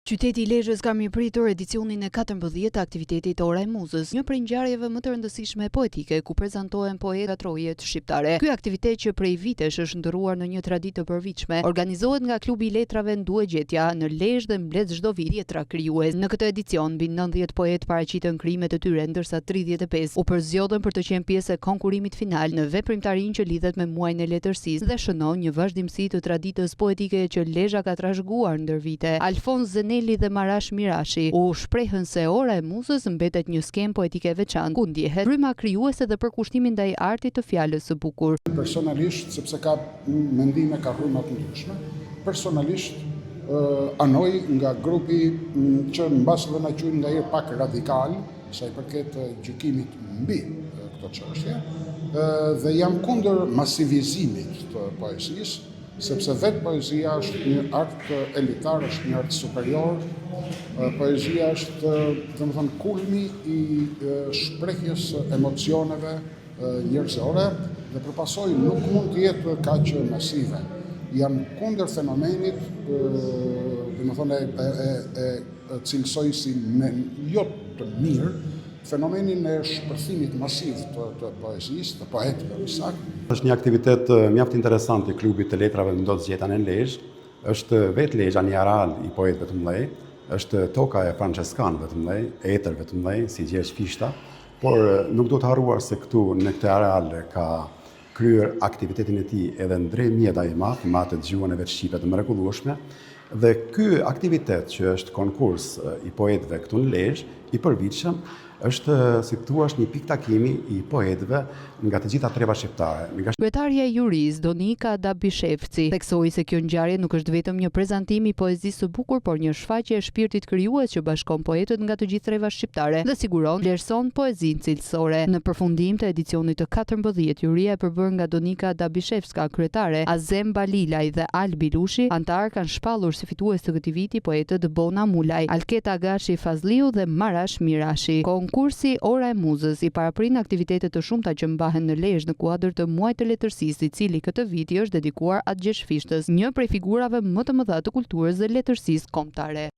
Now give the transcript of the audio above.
Qyteti i Lezhës ka mirëpritur edicionin e 14 të aktivitetit Ora e Muzës, një prej ngjarjeve më të rëndësishme poetike ku prezantohen poeta trojet shqiptare. Ky aktivitet që prej vitesh është ndërruar në një traditë të përvitshme, organizohet nga Klubi i Letrave Nduegjetja në Lezhë dhe mbledh çdo vit letra krijues. Në këtë edicion mbi 90 poet paraqitën krimet e tyre, ndërsa 35 u përzgjodhen për të qenë pjesë e konkurimit final në veprimtarinë që lidhet me muajin e letërsisë dhe shënon një vazhdimsi të traditës poetike që Lezhë ka trashëguar ndër vite. Alfons Zeneli dhe Marash Mirashi u shprehën se Ora e Muzës mbetet një skem poetike e veçantë, ku ndjehet fryma krijuese dhe përkushtimi ndaj artit të fjalës së bukur. Personalisht, sepse ka mendime, ka fryma të ndryshme, personalisht anoj nga grupi që mbas dhe na quajnë ndajherë pak radikal, sa i përket gjykimit mbi këto çështje, dhe jam kundër masivizimit të poezisë, sepse vetë poezia është një art elitar, është një art superior. Poezia është, domethënë, kulmi i shprehjes emocioneve njerëzore dhe përpasoj nuk mund të jetë kaq masive. Jam kundër fenomenit, domethënë e cilësoj si jo të mirë, fenomenin e shpërthimit masiv të poezisë, të poetëve në saktë. Është një aktivitet mjaft interesant i Klubit të Letrave Nduegjetja në Lezhë. Është vetë Lezhë një areal i poetëve të mëdhenj, është toka e franceskanëve të mëdhenj, e etërve të mëdhenj, si Gjergj Fishta, por nuk do të harruar se këtu në këtë areal ka kryer aktivitetin e tij edhe Ndrej Mjeda i madh, të dëgjuanëve të shqipe të mrekullueshme. Dhe ky aktivitet që është konkurs i poetëve këtu në Lezhë, i përvitshëm, është, si thua, një pikë takimi i poetëve nga të gjitha treva shqiptare. Kryetaria e juris Donika Dabishevci theksoi se kjo ngjarje nuk është vetëm një prezantim i poezisë së bukur, por një shfaqje e shpirtit krijues që bashkon poetët nga të gjithë treva shqiptare dhe siguron vlerëson poezinë cilësore. Në përfundim të edicionit të 14, juria e përbërë nga Donika Dabishevska, kryetare, Azem Balilaj dhe Albi Lushi, antar kanë shpallur si fitues të këtij viti poetët Bona Mulaj, Alketa Agashi Fazliu dhe Marash Mirashi. Konkursi Ora e Muzës i paraprin aktivitete të shumta që mbahen në Lezhë në kuadër të muajit të letërsisë, i cili këtë vit është dedikuar atë Gjergj Fishtës, një prej figurave më të mëdha të kulturës dhe letërsisë kombëtare.